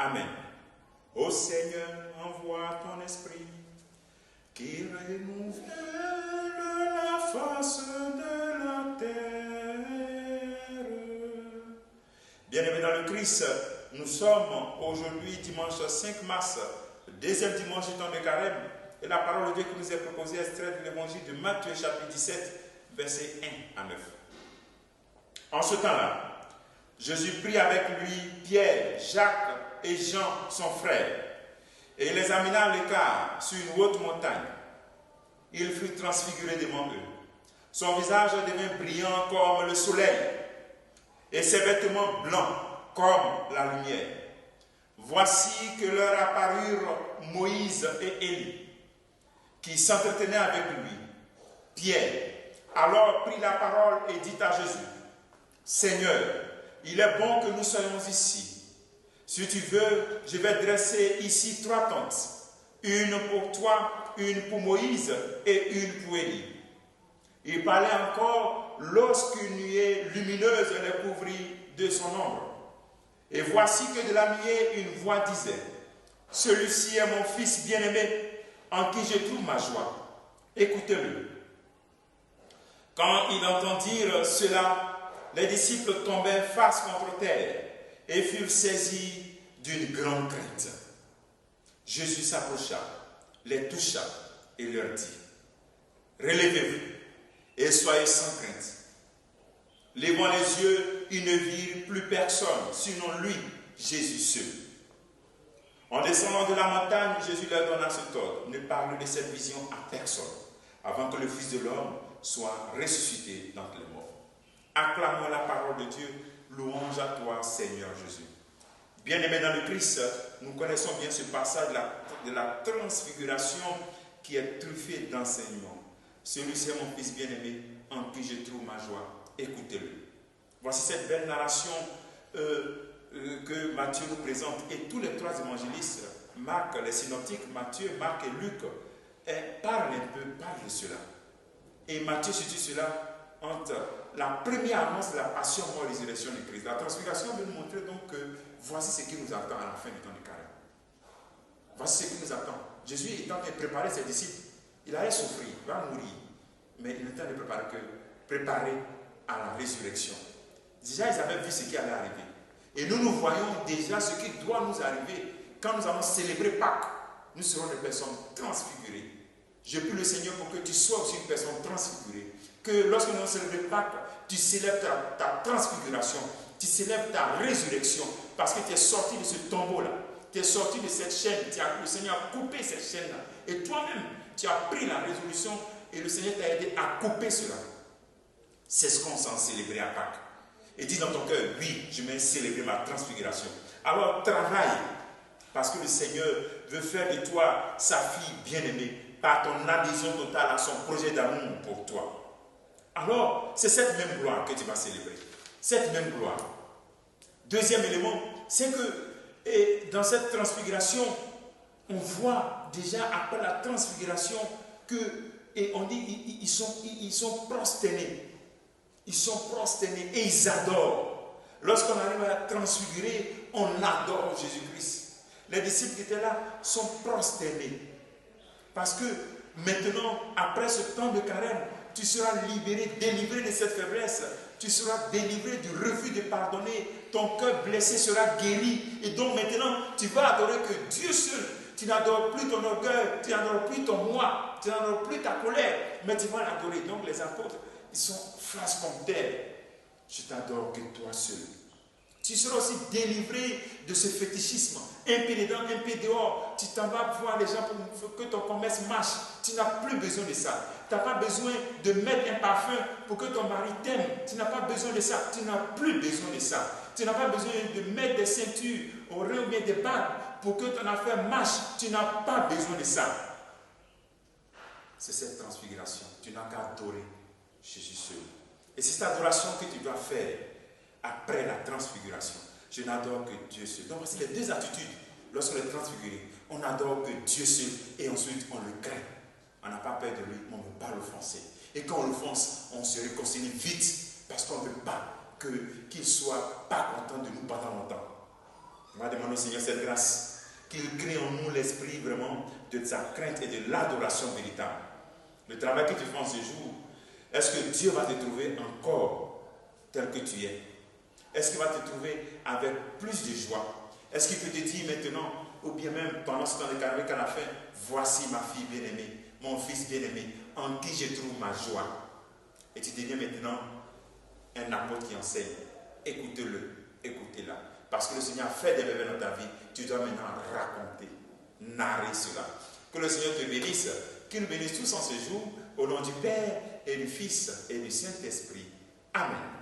Amen. Ô Seigneur, envoie ton esprit, qui renouvelle la face de la terre. Bien-aimés dans le Christ, nous sommes aujourd'hui dimanche 5 mars, le deuxième dimanche du temps de carême, et la parole de Dieu qui nous est proposée est extraite de l'évangile de Matthieu chapitre 17, versets 1 à 9. En ce temps-là, Jésus prit avec lui Pierre, Jacques et Jean, son frère, et il les amena à l'écart sur une haute montagne. Il fut transfiguré devant eux. Son visage devint brillant comme le soleil, et ses vêtements blancs comme la lumière. Voici que leur apparurent Moïse et Élie, qui s'entretenaient avec lui. Pierre alors prit la parole et dit à Jésus, « Seigneur, il est bon que nous soyons ici. Si tu veux, je vais dresser ici 3 tentes, une pour toi, une pour Moïse et une pour Élie. » Il parlait encore lorsqu'une nuée lumineuse les couvrit de son ombre. Et voici que de la nuée une voix disait, « Celui-ci est mon fils bien-aimé, en qui je trouve ma joie. Écoutez-le. » Quand ils entendirent cela, les disciples tombèrent face contre terre et furent saisis d'une grande crainte. Jésus s'approcha, les toucha et leur dit, « Relevez-vous et soyez sans crainte. » Levant les yeux, ils ne virent plus personne, sinon lui, Jésus seul. En descendant de la montagne, Jésus leur donna cet ordre, ne parle de cette vision à personne, avant que le Fils de l'homme soit ressuscité d'entre les morts. Acclamons la parole de Dieu, louange à toi, Seigneur Jésus. Bien-aimés dans le Christ, nous connaissons bien ce passage de la transfiguration qui est truffé d'enseignements. Celui-ci est mon Fils bien-aimé, en qui je trouve ma joie. Écoutez-le. Voici cette belle narration que Matthieu nous présente. Et tous les 3 évangélistes, Marc, les synoptiques, Matthieu, Marc et Luc, parlent de cela. Et Matthieu situe cela entre la première annonce de la passion, mort et résurrection de Christ. La transfiguration veut nous montrer donc que voici ce qui nous attend à la fin du temps du carême. Voici ce qui nous attend. Jésus est en train de préparer ses disciples. Il allait souffrir, il va mourir. Mais il est en train de préparer à la résurrection. Déjà, ils avaient vu ce qui allait arriver. Et nous voyons déjà ce qui doit nous arriver. Quand nous allons célébrer Pâques, nous serons des personnes transfigurées. Je prie le Seigneur pour que tu sois aussi une personne transfigurée. Que lorsque nous allons célébrer Pâques, tu célèbres ta transfiguration. Tu célèbres ta résurrection. Parce que tu es sorti de ce tombeau-là. Tu es sorti de cette chaîne. Le Seigneur a coupé cette chaîne-là. Et toi-même, tu as pris la résolution et le Seigneur t'a aidé à couper cela. C'est ce qu'on s'en célébrer à Pâques. Et dis dans ton cœur, oui, je vais célébrer ma transfiguration. Alors travaille, parce que le Seigneur veut faire de toi sa fille bien-aimée, par ton adhésion totale à son projet d'amour pour toi. Alors, c'est cette même gloire que tu vas célébrer. Cette même gloire. Deuxième élément, c'est que dans cette transfiguration, on voit déjà après la transfiguration et on dit ils sont prosternés. Ils sont prosternés et ils adorent. Lorsqu'on arrive à la transfigurer, on adore Jésus-Christ. Les disciples qui étaient là sont prosternés. Parce que maintenant, après ce temps de carême, tu seras libéré, délivré de cette faiblesse. Tu seras délivré du refus de pardonner. Ton cœur blessé sera guéri. Et donc maintenant, tu vas adorer que Dieu seul. Tu n'adores plus ton orgueil, tu n'adores plus ton moi, tu n'adores plus ta colère, mais tu vas l'adorer. Donc les apôtres, ils sont face contre terre. Je t'adore que toi seul. Tu seras aussi délivré de ce fétichisme. Un pied dedans, un pied dehors. Tu t'en vas voir les gens pour que ton commerce marche. Tu n'as plus besoin de ça. Tu n'as pas besoin de mettre un parfum pour que ton mari t'aime. Tu n'as pas besoin de ça. Tu n'as plus besoin de ça. Tu n'as pas besoin de mettre des ceintures au rein ou bien des bagues pour que ton affaire marche. Tu n'as pas besoin de ça. C'est cette transfiguration. Tu n'as qu'à adorer Jésus seul. Et c'est cette adoration que tu dois faire après la transfiguration. Je n'adore que Dieu seul. Donc voici les 2 attitudes. Lorsqu'on est transfiguré, on adore que Dieu seul et ensuite on le craint. On n'a pas peur de lui, on ne veut pas l'offenser. Et quand on l'offense, on se réconcilie vite parce qu'on ne veut pas qu'il ne soit pas content de nous pendant longtemps. On va demander au Seigneur cette grâce, qu'il crée en nous l'esprit vraiment de sa crainte et de l'adoration véritable. Le travail que tu fais en ce jour, est-ce que Dieu va te trouver encore tel que tu es? Est-ce qu'il va te trouver avec plus de joie? Est-ce qu'il peut te dire maintenant, ou bien même pendant ce temps de carême qu'à la fin, voici ma fille bien-aimée, mon fils bien-aimé, en qui je trouve ma joie. Et tu deviens maintenant un apôtre qui enseigne. Écoute-le, écoutez-la. Parce que le Seigneur a fait des merveilles dans ta vie, tu dois maintenant raconter, narrer cela. Que le Seigneur te bénisse, qu'il nous bénisse tous en ce jour, au nom du Père et du Fils et du Saint-Esprit. Amen.